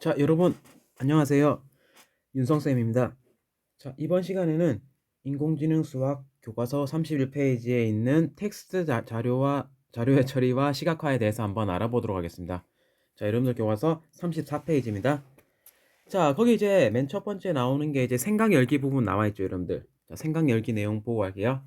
자, 여러분 안녕하세요. 윤성쌤입니다. 자, 이번 시간에는 인공지능 수학 교과서 31페이지에 있는 텍스트 자료의 처리와 시각화에 대해서 한번 알아보도록 하겠습니다. 자, 여러분들 교과서 34페이지입니다. 자, 거기 이제 맨 첫 번째 나오는 게 이제 생각 열기 부분 나와 있죠, 여러분들. 자, 생각 열기 내용 보고 갈게요.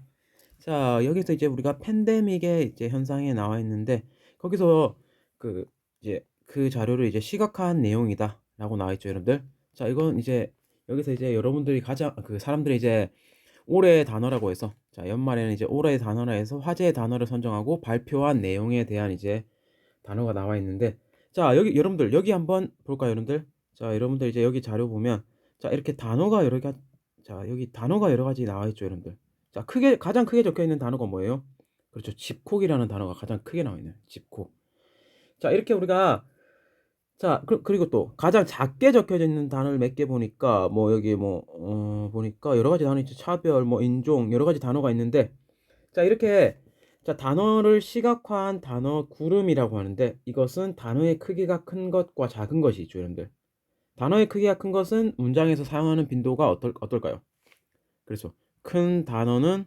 자, 여기서 이제 우리가 팬데믹의 이제 현상에 나와 있는데 거기서 그 이제 그 자료를 이제 시각화한 내용이다라고 나와 있죠, 여러분들. 자, 이건 이제 여기서 이제 여러분들이 가장 사람들이 이제 올해의 단어라고 해서 자, 연말에는 이제 올해의 단어라 해서 화제의 단어를 선정하고 발표한 내용에 대한 이제 단어가 나와 있는데 자, 여기 여러분들 여기 한번 볼까요, 여러분들? 자, 여러분들 이제 여기 자료 보면 자, 이렇게 단어가 여러 가 자, 여기 단어가 여러 가지 나와 있죠, 여러분들. 자, 가장 크게 적혀 있는 단어가 뭐예요? 그렇죠. 집콕이라는 단어가 가장 크게 나와 있네요. 집콕. 자, 이렇게 우리가 자, 그리고 또 가장 작게 적혀져 있는 단어를 몇 개 보니까 뭐 여기 뭐 보니까 여러 가지 단어 있죠. 차별, 뭐 인종 여러 가지 단어가 있는데 자, 이렇게 자, 단어를 시각화한 단어 구름이라고 하는데 이것은 단어의 크기가 큰 것과 작은 것이 있죠, 여러분들. 단어의 크기가 큰 것은 문장에서 사용하는 빈도가 어떨까요? 그래서 큰 단어는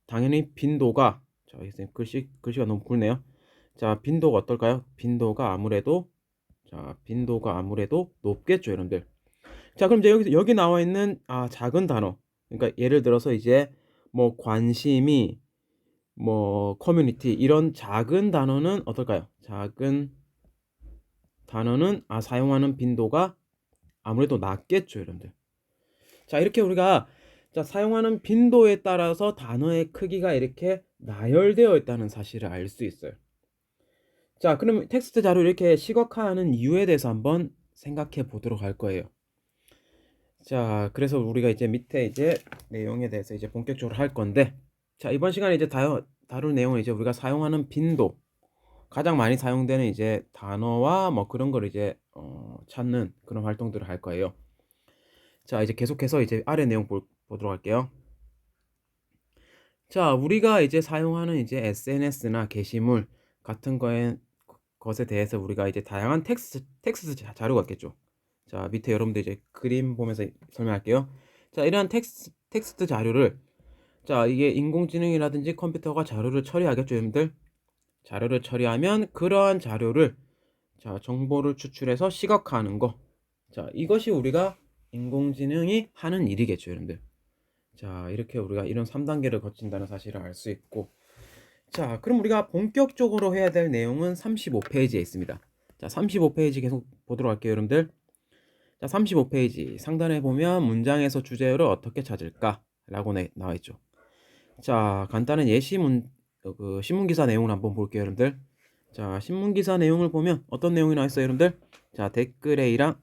당연히 빈도가 자, 선생님 글씨가 너무 굵네요. 자, 빈도가 어떨까요? 빈도가 아무래도 높겠죠, 여러분들. 자, 그럼 이제 여기 나와 있는 작은 단어. 그러니까 예를 들어서 이제 뭐 관심이 뭐 커뮤니티 이런 작은 단어는 어떨까요? 작은 단어는 사용하는 빈도가 아무래도 낮겠죠, 여러분들. 자, 이렇게 우리가 자, 사용하는 빈도에 따라서 단어의 크기가 이렇게 나열되어 있다는 사실을 알 수 있어요. 자, 그러면 텍스트 자료를 이렇게 시각화하는 이유에 대해서 한번 생각해 보도록 할 거예요. 자, 그래서 우리가 이제 밑에 이제 내용에 대해서 이제 본격적으로 할 건데, 자, 이번 시간에 이제 다룰 내용은 이제 우리가 사용하는 빈도, 가장 많이 사용되는 이제 단어와 뭐 그런 걸 이제 찾는 그런 활동들을 할 거예요. 자, 이제 계속해서 이제 아래 내용 보도록 할게요. 자, 우리가 이제 사용하는 이제 SNS나 게시물 같은 것에 대해서 우리가 이제 다양한 텍스트 자료가 있겠죠. 자, 밑에 여러분들 이제 그림 보면서 설명할게요. 자, 이러한 텍스트 자료를 자, 이게 인공지능이라든지 컴퓨터가 자료를 처리하겠죠, 여러분들. 자료를 처리하면 그러한 자료를 자, 정보를 추출해서 시각화하는 거. 자, 이것이 우리가 인공지능이 하는 일이겠죠, 여러분들. 자, 이렇게 우리가 이런 3단계를 거친다는 사실을 알 수 있고 자, 그럼 우리가 본격적으로 해야 될 내용은 35페이지에 있습니다. 자, 35페이지 계속 보도록 할게요, 여러분들. 자, 35페이지 상단에 보면 문장에서 주제어를 어떻게 찾을까? 라고 나와 있죠. 자, 간단한 신문기사 내용을 한번 볼게요, 여러분들. 자, 신문기사 내용을 보면 어떤 내용이 나와 있어요, 여러분들? 자, 댓글 A랑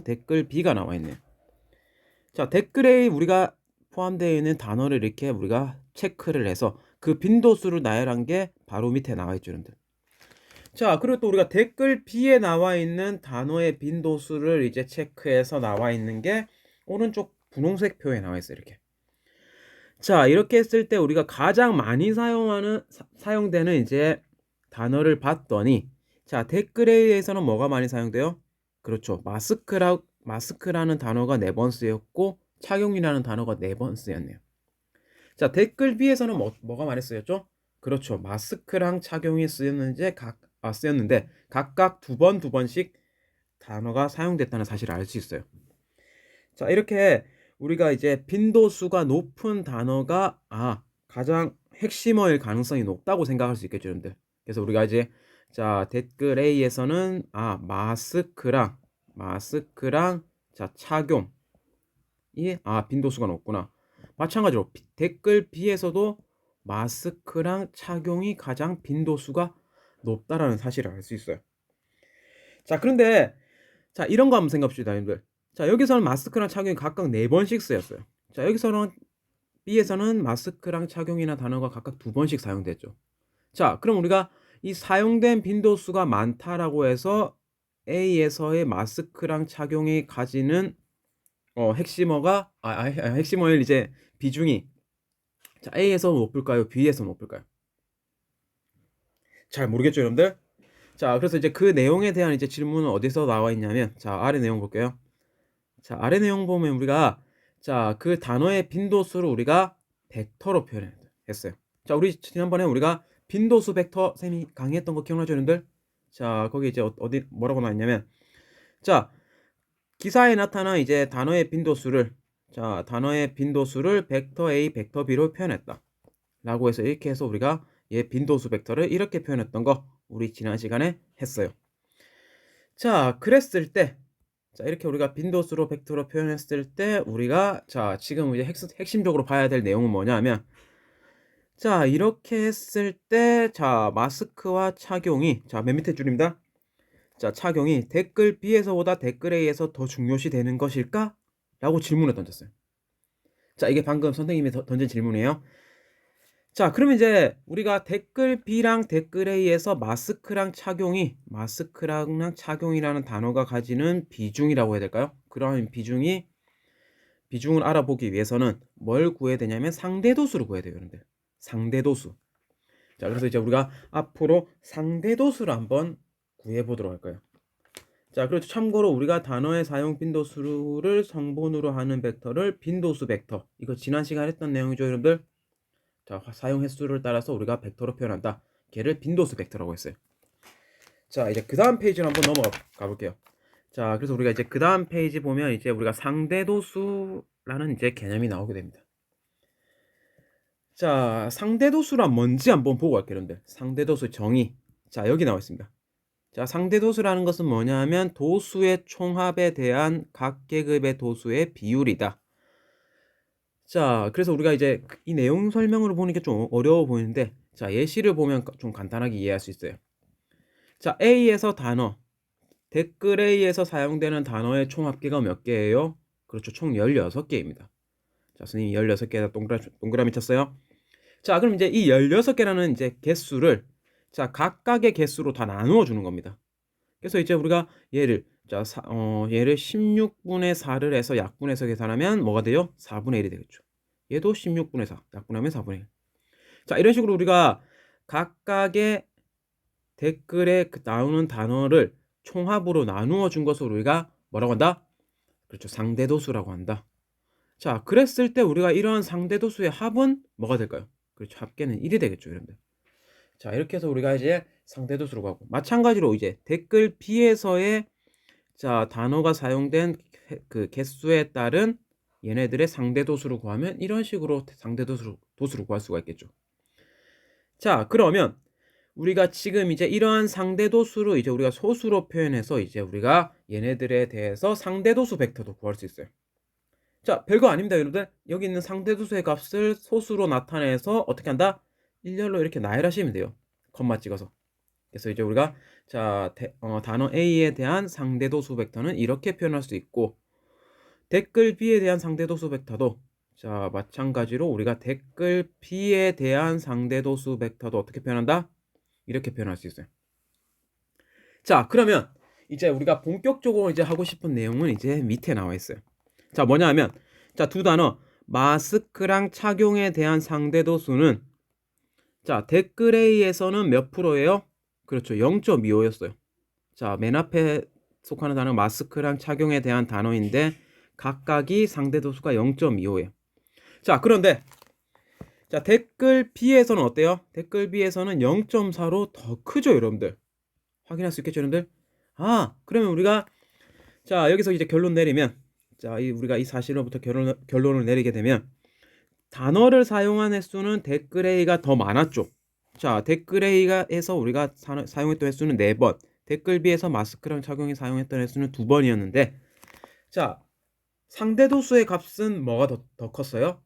댓글 B가 나와 있네요. 자, 댓글에 우리가 포함되어 있는 단어를 이렇게 우리가 체크를 해서 그 빈도수를 나열한 게 바로 밑에 나와 있죠, 여러분들. 자, 그리고 또 우리가 댓글 B에 나와 있는 단어의 빈도수를 이제 체크해서 나와 있는 게 오른쪽 분홍색 표에 나와 있어요, 이렇게. 자, 이렇게 했을 때 우리가 가장 많이 사용되는 이제 단어를 봤더니 자, 댓글에 의해서는 뭐가 많이 사용돼요? 그렇죠. 마스크라는 단어가 4번 쓰였고 착용이라는 단어가 4번 쓰였네요. 자, 댓글 B에서는 뭐가 많이 쓰였죠? 그렇죠. 마스크랑 착용이 쓰였는데 각각 두 번씩 단어가 사용됐다는 사실을 알 수 있어요. 자, 이렇게 우리가 이제 빈도수가 높은 단어가 가장 핵심어일 가능성이 높다고 생각할 수 있겠죠, 여러분들. 그래서 우리가 이제 자, 댓글 A에서는 마스크랑 자, 착용이 빈도수가 높구나. 마찬가지로 댓글 B에서도 마스크랑 착용이 가장 빈도수가 높다라는 사실을 알 수 있어요. 자, 그런데 자, 이런 거 한번 생각해 봅시다, 여러분들. 자, 여기서는 마스크랑 착용이 각각 4번씩 쓰였어요. 자, 여기서는 B에서는 마스크랑 착용이나 단어가 각각 2번씩 사용됐죠. 자, 그럼 우리가 이 사용된 빈도수가 많다라고 해서 A에서의 마스크랑 착용이 가지는 핵심어일 이제 비중이 자, A에서 높을까요? B에서 높을까요? 잘 모르겠죠, 여러분들? 자, 그래서 이제 그 내용에 대한 이제 질문은 어디서 나와 있냐면, 자, 아래 내용 볼게요. 자, 아래 내용 보면 우리가 자, 그 단어의 빈도수를 우리가 벡터로 표현했어요. 자, 우리 지난번에 우리가 빈도수 벡터 쌤이 강의했던 거 기억나죠, 여러분들? 자, 거기 이제 어디 뭐라고 나왔냐면, 자, 기사에 나타난 이제 단어의 빈도수를 자, 단어의 빈도수를 벡터 A, 벡터 B로 표현했다. 라고 해서 이렇게 해서 우리가 얘 빈도수 벡터를 이렇게 표현했던 거 우리 지난 시간에 했어요. 자, 그랬을 때 자, 이렇게 우리가 빈도수로 벡터로 표현했을 때 우리가 자, 지금 이제 핵심적으로 봐야 될 내용은 뭐냐면 자, 이렇게 했을 때 자, 마스크와 착용이 자, 맨 밑에 줄입니다. 자, 착용이 댓글 B에서보다 댓글 A에서 더 중요시 되는 것일까? 라고 질문을 던졌어요. 자, 이게 방금 선생님이 던진 질문이에요. 자, 그러면 이제 우리가 댓글 B랑 댓글 A에서 마스크랑 착용이라는 단어가 가지는 비중이라고 해야 될까요? 그런 비중을 알아보기 위해서는 뭘 구해야 되냐면 상대도수를 구해야 돼요, 여러분들. 상대도수. 자, 그래서 이제 우리가 앞으로 상대도수를 한번 구해 보도록 할까요? 자, 그렇죠. 참고로 우리가 단어의 사용 빈도수를 성분으로 하는 벡터를 빈도수 벡터. 이거 지난 시간에 했던 내용이죠, 여러분들. 자, 사용 횟수를 따라서 우리가 벡터로 표현한다. 걔를 빈도수 벡터라고 했어요. 자, 이제 그 다음 페이지로 한번 넘어가 볼게요. 자, 그래서 우리가 이제 그 다음 페이지 보면 이제 우리가 상대도수라는 이제 개념이 나오게 됩니다. 자, 상대도수란 뭔지 한번 보고 갈게요, 여러분들. 상대도수 정의. 자, 여기 나와 있습니다. 자, 상대도수라는 것은 뭐냐면 도수의 총합에 대한 각 계급의 도수의 비율이다. 자, 그래서 우리가 이제 이 내용 설명으로 보는 게 좀 어려워 보이는데 자, 예시를 보면 좀 간단하게 이해할 수 있어요. 자, A에서 단어 댓글 A에서 사용되는 단어의 총 합계가 몇 개예요? 그렇죠. 총 16개입니다. 자, 선생님이 16개에다 동그라미 쳤어요. 자, 그럼 이제 이 16개라는 이제 개수를 자, 각각의 개수로 다 나누어 주는 겁니다. 그래서 이제 우리가 얘를 16분의 4를 해서 약분해서 계산하면 뭐가 돼요? 4분의 1이 되겠죠. 얘도 16분의 4, 약분하면 4분의 1. 자, 이런 식으로 우리가 각각의 댓글에 나오는 단어를 총합으로 나누어 준 것을 우리가 뭐라고 한다? 그렇죠. 상대도수라고 한다. 자, 그랬을 때 우리가 이러한 상대도수의 합은 뭐가 될까요? 그렇죠. 합계는 1이 되겠죠, 여러분들. 자, 이렇게 해서 우리가 이제 상대도수로 가고 마찬가지로 이제 댓글 B에서의 자, 단어가 사용된 그 개수에 따른 얘네들의 상대도수를 구하면 이런 식으로 상대도수를 구할 수가 있겠죠. 자, 그러면 우리가 지금 이제 이러한 상대도수를 이제 우리가 소수로 표현해서 이제 우리가 얘네들에 대해서 상대도수 벡터도 구할 수 있어요. 자, 별거 아닙니다, 여러분들. 여기 있는 상대도수의 값을 소수로 나타내서 어떻게 한다? 일렬로 이렇게 나열하시면 돼요. 컴마 찍어서. 그래서 이제 우리가 자, 단어 A에 대한 상대도수 벡터는 이렇게 표현할 수 있고 댓글 B에 대한 상대도수 벡터도 자, 마찬가지로 우리가 댓글 B에 대한 상대도수 벡터도 어떻게 표현한다? 이렇게 표현할 수 있어요. 자, 그러면 이제 우리가 본격적으로 이제 하고 싶은 내용은 이제 밑에 나와 있어요. 자, 뭐냐 하면 자, 두 단어 마스크랑 착용에 대한 상대도수는 자, 댓글 A에서는 몇 프로예요? 그렇죠. 0.25였어요. 자, 맨 앞에 속하는 단어 마스크랑 착용에 대한 단어인데 각각이 상대도수가 0.25예요. 자, 그런데 자, 댓글 B에서는 어때요? 댓글 B에서는 0.4로 더 크죠, 여러분들. 확인할 수 있겠죠, 여러분들? 아, 그러면 우리가 자, 여기서 이제 결론 내리면 자, 우리가 이 사실로부터 결론을 내리게 되면 단어를 사용한 횟수는 댓글 A가 더 많았죠. 자, 댓글 A에서 우리가 사용했던 횟수는 4번, 댓글 B에서 마스크랑 착용에 사용했던 횟수는 2번이었는데 자, 상대도수의 값은 뭐가 더 컸어요?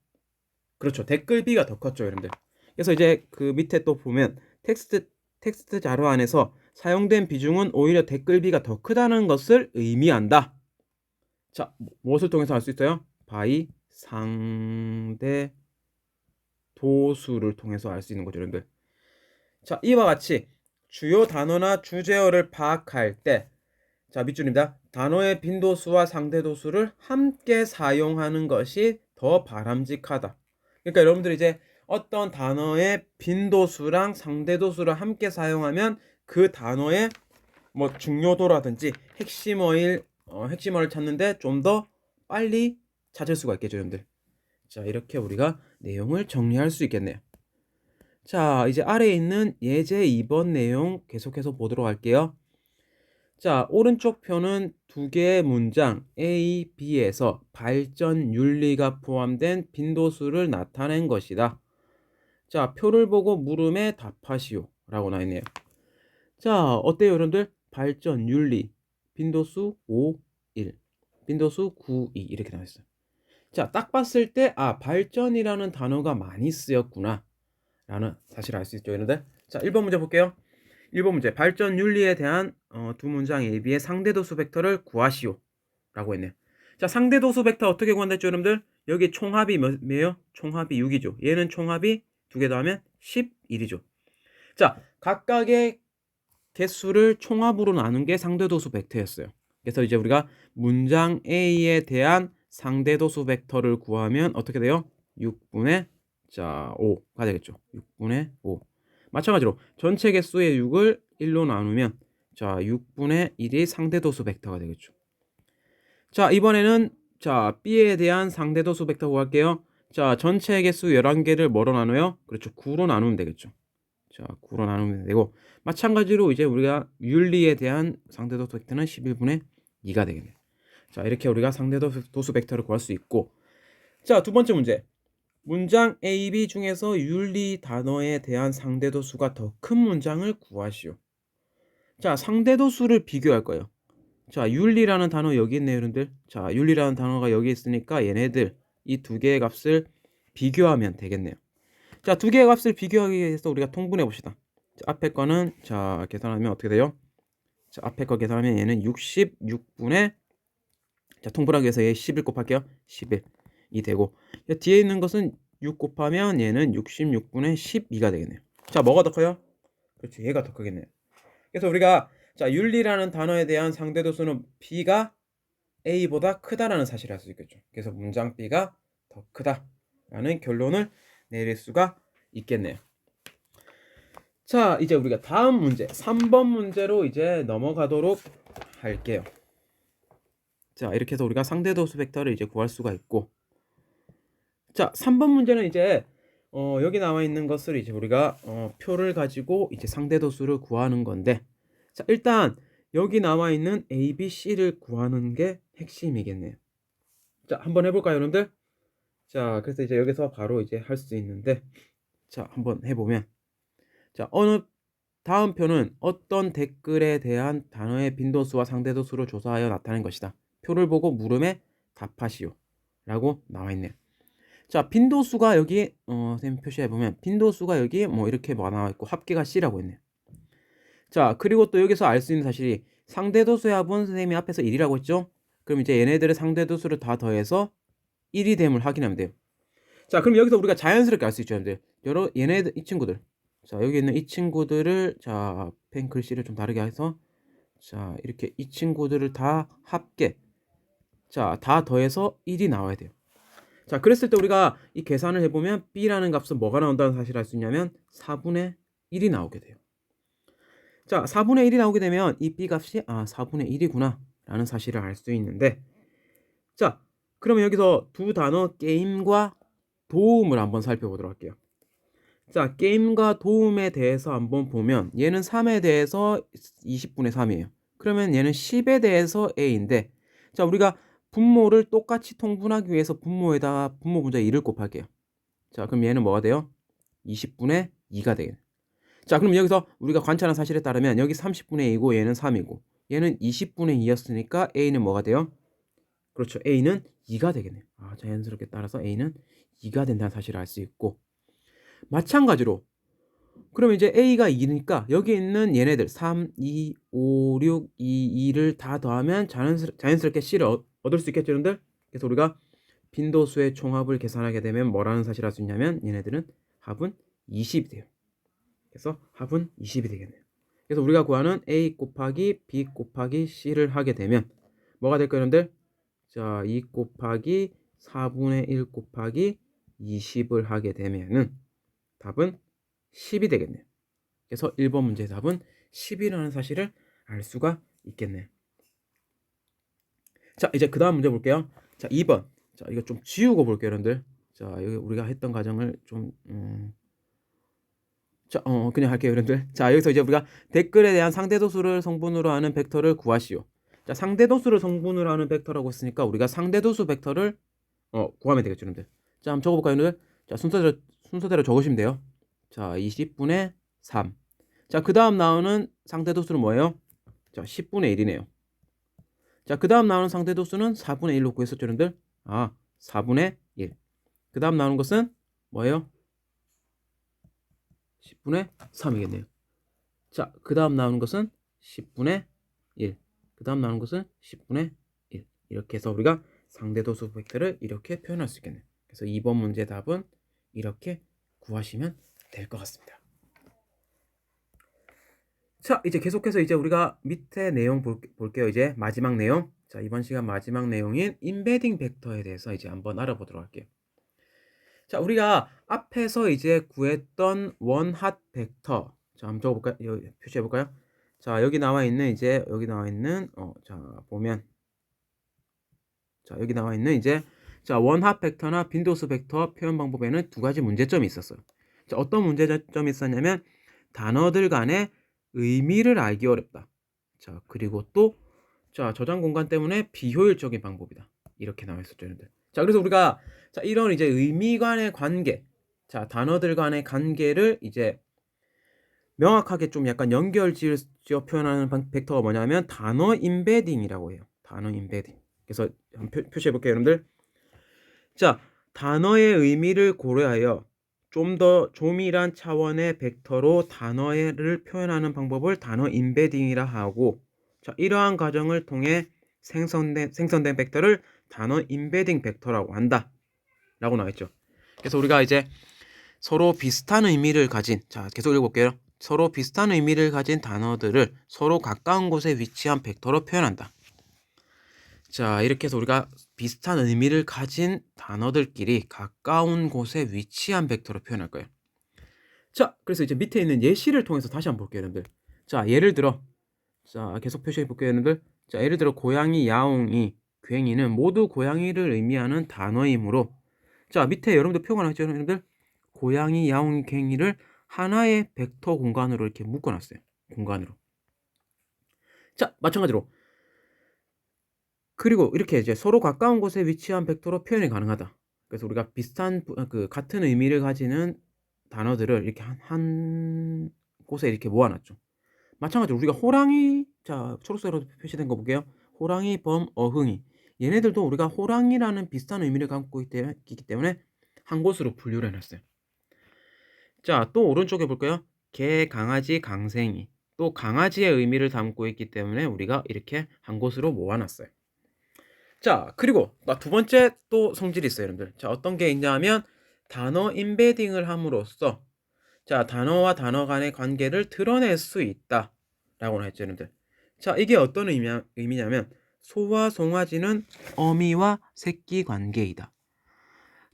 그렇죠. 댓글 B가 더 컸죠, 여러분들. 그래서 이제 그 밑에 또 보면 텍스트 자료 안에서 사용된 비중은 오히려 댓글 B가 더 크다는 것을 의미한다. 자, 무엇을 통해서 알 수 있어요? by 상대 도수를 통해서 알 수 있는 거죠, 여러분들. 자, 이와 같이 주요 단어나 주제어를 파악할 때 자, 밑줄입니다. 단어의 빈도수와 상대도수를 함께 사용하는 것이 더 바람직하다. 그러니까 여러분들이 이제 어떤 단어의 빈도수랑 상대도수를 함께 사용하면 그 단어의 뭐 중요도라든지 핵심어를 찾는데 좀 더 빨리 찾을 수가 있겠죠, 여러분들. 자, 이렇게 우리가 내용을 정리할 수 있겠네요. 자, 이제 아래에 있는 예제 2번 내용 계속해서 보도록 할게요. 자, 오른쪽 표는 두 개의 문장 A, B에서 발전 윤리가 포함된 빈도수를 나타낸 것이다. 자, 표를 보고 물음에 답하시오 라고 나와 있네요. 자, 어때요, 여러분들? 발전 윤리 빈도수 5, 1, 빈도수 9, 2 이렇게 나와 있어요. 자, 딱 봤을 때 발전이라는 단어가 많이 쓰였구나 라는 사실을 알 수 있죠, 여러분들. 자, 1번 문제 볼게요. 1번 문제, 발전 윤리에 대한 두 문장 A, B의 상대도수 벡터를 구하시오 라고 했네요. 자, 상대도수 벡터 어떻게 구한다 했죠, 여러분들? 여기 총합이 몇이에요? 총합이 6이죠. 얘는 총합이 두 개 더하면 11이죠. 자, 각각의 개수를 총합으로 나눈 게 상대도수 벡터였어요. 그래서 이제 우리가 문장 A에 대한 상대도수 벡터를 구하면 어떻게 돼요? 6분의 5가 되겠죠. 6분의 5. 마찬가지로 전체 개수의 6을 1로 나누면 6분의 1이 상대도수 벡터가 되겠죠. 자, 이번에는 B에 대한 상대도수 벡터 구할게요. 자, 전체 개수 11개를 뭐로 나눠요? 그렇죠. 9로 나누면 되겠죠. 자, 9로 나누면 되고, 마찬가지로 이제 우리가 윤리에 대한 상대도수 벡터는 11분의 2가 되겠네요. 자, 이렇게 우리가 상대도수 벡터를 구할 수 있고, 자, 두 번째 문제. 문장 A, B 중에서 윤리 단어에 대한 상대도수가 더 큰 문장을 구하시오. 자, 상대도수를 비교할 거예요. 자, 윤리라는 단어 여기 있네요, 여러분들. 자, 윤리라는 단어가 여기 있으니까 얘네들 이 두 개의 값을 비교하면 되겠네요. 자, 두 개의 값을 비교하기 위해서 우리가 통분해 봅시다. 자, 앞에 거는 계산하면 어떻게 돼요? 자, 앞에 거 계산하면 얘는 66분의 통분하기 위해서 얘 11 곱할게요. 11이 되고, 뒤에 있는 것은 6 곱하면 얘는 66분의 12가 되겠네요. 자, 뭐가 더 커요? 그렇죠, 얘가 더 크겠네요. 그래서 우리가 윤리라는 단어에 대한 상대도수는 B가 A보다 크다라는 사실을 알 수 있겠죠. 그래서 문장 B가 더 크다라는 결론을 내릴 수가 있겠네요. 자, 이제 우리가 다음 문제 3번 문제로 이제 넘어가도록 할게요. 자, 이렇게 해서 우리가 상대도수 벡터를 이제 구할 수가 있고, 자, 3번 문제는 이제 여기 나와 있는 것을 이제 우리가 표를 가지고 이제 상대도수를 구하는 건데, 자, 일단 여기 나와 있는 A, B, C를 구하는 게 핵심이겠네요. 자, 한번 해볼까요, 여러분들? 자, 그래서 이제 여기서 바로 이제 할 수 있는데, 자, 한번 해보면, 자, 다음 표는 어떤 댓글에 대한 단어의 빈도수와 상대도수를 조사하여 나타낸 것이다. 표를 보고 물음에 답하시오 라고 나와 있네요. 자, 빈도수가 여기 선생님 표시해 보면 빈도수가 여기 뭐 이렇게 나와 있고 합계가 C라고 있네요. 자, 그리고 또 여기서 알 수 있는 사실이 상대도수의 합은 선생님이 앞에서 1이라고 했죠. 그럼 이제 얘네들의 상대도수를 다 더해서 1이 됨을 확인하면 돼요. 자, 그럼 여기서 우리가 자연스럽게 알 수 있죠, 여러분들. 얘네들 이 친구들. 자, 여기 있는 이 친구들을 펜 글씨를 좀 다르게 해서 이렇게 이 친구들을 다 합계. 다 더해서 1이 나와야 돼요. 자, 그랬을 때 우리가 이 계산을 해보면 B라는 값은 뭐가 나온다는 사실을 알 수 있냐면 4분의 1이 나오게 돼요. 자, 4분의 1이 나오게 되면 이 B 값이 4분의 1이구나 라는 사실을 알 수 있는데, 자, 그러면 여기서 두 단어 게임과 도움을 한번 살펴보도록 할게요. 자, 게임과 도움에 대해서 한번 보면 얘는 3에 대해서 20분의 3이에요. 그러면 얘는 10에 대해서 A인데, 자, 우리가 분모를 똑같이 통분하기 위해서 분모에다가 분모 분자 2를 곱할게요. 자, 그럼 얘는 뭐가 돼요? 20분의 2가 되겠네. 자, 그럼 여기서 우리가 관찰한 사실에 따르면 여기 30분의 2고 얘는 3이고 얘는 20분의 2였으니까 A는 뭐가 돼요? 그렇죠, A는 2가 되겠네요. 자연스럽게 따라서 A는 2가 된다는 사실을 알 수 있고, 마찬가지로 그러면 이제 A가 2니까 여기 있는 얘네들 3, 2, 5, 6, 2, 2를 다 더하면 자연스럽게 C를 얻을 수 있겠죠, 여러분들? 그래서 우리가 빈도수의 총합을 계산하게 되면 뭐라는 사실을 알 수 있냐면 얘네들은 합은 20이 돼요. 그래서 합은 20이 되겠네요. 그래서 우리가 구하는 A 곱하기 B 곱하기 C를 하게 되면 뭐가 될까요, 여러분들? 자, 2 곱하기 4분의 1 곱하기 20을 하게 되면은 답은 10이 되겠네요. 그래서 1번 문제의 답은 10이라는 사실을 알 수가 있겠네요. 자, 이제 그 다음 문제 볼게요. 자, 2번. 자, 이거 좀 지우고 볼게요, 여러분들. 자, 여기 우리가 했던 과정을 좀, 자, 그냥 할게요, 여러분들. 자, 여기서 이제 우리가 댓글에 대한 상대도수를 성분으로 하는 벡터를 구하시오. 자, 상대도수를 성분으로 하는 벡터라고 했으니까 우리가 상대도수 벡터를 구하면 되겠죠, 여러분들. 자, 한번 적어볼까요, 여러분들? 자, 순서대로 적으시면 돼요. 자, 20분의 3. 자, 그 다음 나오는 상대도수는 뭐예요? 자, 10분의 1이네요. 자, 그 다음 나오는 상대도수는 4분의 1로 구했었죠, 여러분들? 4분의 1. 그 다음 나오는 것은 뭐예요? 10분의 3이겠네요. 자, 그 다음 나오는 것은 10분의 1. 그 다음 나오는 것은 10분의 1. 이렇게 해서 우리가 상대도수 벡터를 이렇게 표현할 수 있겠네요. 그래서 2번 문제 답은 이렇게 구하시면 될 것 같습니다. 자, 이제 계속해서 이제 우리가 밑에 내용 볼게요. 이제 마지막 내용. 자, 이번 시간 마지막 내용인 인베딩 벡터에 대해서 이제 한번 알아보도록 할게요. 자, 우리가 앞에서 이제 구했던 원핫 벡터. 자, 한번 적어볼까요? 여기 표시해볼까요? 자, 여기 나와 있는 자, 보면. 자, 여기 나와 있는 이제, 자, 원핫 벡터나 빈도수 벡터 표현 방법에는 두 가지 문제점이 있었어요. 자, 어떤 문제점이 있었냐면, 단어들 간의 의미를 알기 어렵다. 자, 그리고 또, 자, 저장 공간 때문에 비효율적인 방법이다. 이렇게 나와 있었죠, 여러분들. 자, 그래서 우리가, 자, 이런 이제 의미 간의 관계, 자, 단어들 간의 관계를 이제 명확하게 좀 약간 연결 지어 표현하는 벡터가 뭐냐면 단어 인베딩이라고 해요. 단어 인베딩. 그래서 한번 표시해 볼게요, 여러분들. 자, 단어의 의미를 고려하여 좀 더 조밀한 차원의 벡터로 단어를 표현하는 방법을 단어 인베딩이라 하고, 자, 이러한 과정을 통해 생성된 벡터를 단어 인베딩 벡터라고 한다. 라고 나와 있죠. 그래서 우리가 이제 서로 비슷한 의미를 가진, 자, 계속 읽어볼게요. 서로 비슷한 의미를 가진 단어들을 서로 가까운 곳에 위치한 벡터로 표현한다. 자, 이렇게 해서 우리가 비슷한 의미를 가진 단어들끼리 가까운 곳에 위치한 벡터로 표현할 거예요. 자, 그래서 이제 밑에 있는 예시를 통해서 다시 한번 볼게요, 여러분들. 자, 예를 들어, 자, 계속 표시해 볼게요, 여러분들. 자, 예를 들어, 고양이, 야옹이, 괭이는 모두 고양이를 의미하는 단어이므로, 자, 밑에 여러분들 표가 나왔죠, 여러분들? 고양이, 야옹이, 괭이를 하나의 벡터 공간으로 이렇게 묶어놨어요. 공간으로. 자, 마찬가지로. 그리고 이렇게 이제 서로 가까운 곳에 위치한 벡터로 표현이 가능하다. 그래서 우리가 비슷한 같은 의미를 가지는 단어들을 이렇게 한 곳에 이렇게 모아놨죠. 마찬가지로 우리가 호랑이, 자, 초록색으로 표시된 거 볼게요. 호랑이, 범, 어흥이. 얘네들도 우리가 호랑이라는 비슷한 의미를 갖고 있기 때문에 한 곳으로 분류를 해놨어요. 자, 또 오른쪽에 볼까요? 개, 강아지, 강생이. 또 강아지의 의미를 담고 있기 때문에 우리가 이렇게 한 곳으로 모아놨어요. 자, 그리고 두 번째 또 성질이 있어요, 여러분들. 자, 어떤 게 있냐면 단어 인베딩을 함으로써, 자, 단어와 단어 간의 관계를 드러낼 수 있다 라고 했죠, 여러분들. 자, 이게 어떤 의미냐면 소와 송아지는 어미와 새끼 관계이다.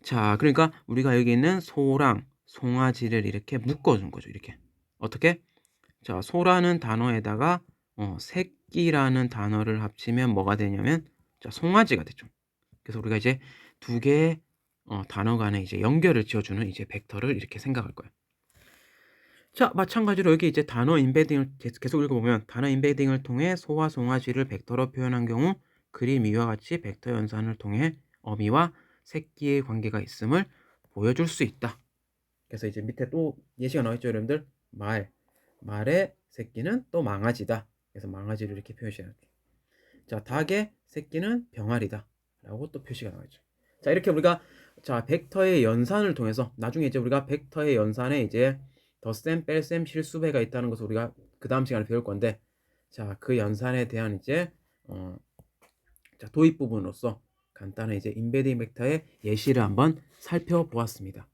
자, 그러니까 우리가 여기 있는 소랑 송아지를 이렇게 묶어준 거죠, 이렇게. 어떻게? 자, 소라는 단어에다가 새끼라는 단어를 합치면 뭐가 되냐면, 자, 송아지가 되죠. 그래서 우리가 이제 두 개의 단어 간에 이제 연결을 지어주는 이제 벡터를 이렇게 생각할 거예요. 자, 마찬가지로 여기 이제 단어 인베딩을 계속 읽어보면, 단어 인베딩을 통해 소와 송아지를 벡터로 표현한 경우 그림 위와 같이 벡터 연산을 통해 어미와 새끼의 관계가 있음을 보여줄 수 있다. 그래서 이제 밑에 또 예시가 나와있죠, 여러분들. 말의 새끼는 또 망아지다. 그래서 망아지를 이렇게 표시해놨죠. 자, 닭의 새끼는 병아리다 라고 또 표시가 나와있죠. 자, 이렇게 우리가, 자, 벡터의 연산을 통해서 나중에 이제 우리가 벡터의 연산에 이제 덧셈, 뺄셈, 실수배가 있다는 것을 우리가 그 다음 시간에 배울 건데, 자, 그 연산에 대한 이제 자, 도입 부분으로서 간단한 이제 인베딩 벡터의 예시를 한번 살펴보았습니다.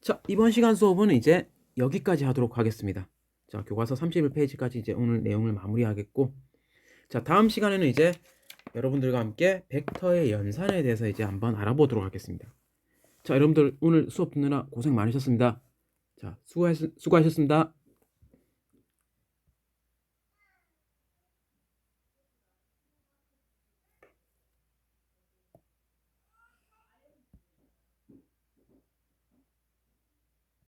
자, 이번 시간 수업은 이제 여기까지 하도록 하겠습니다. 자, 교과서 31페이지까지 이제 오늘 내용을 마무리하겠고, 자, 다음 시간에는 이제 여러분들과 함께 벡터의 연산에 대해서 이제 한번 알아보도록 하겠습니다. 자, 여러분들 오늘 수업 듣느라 고생 많으셨습니다. 자, 수고하셨습니다.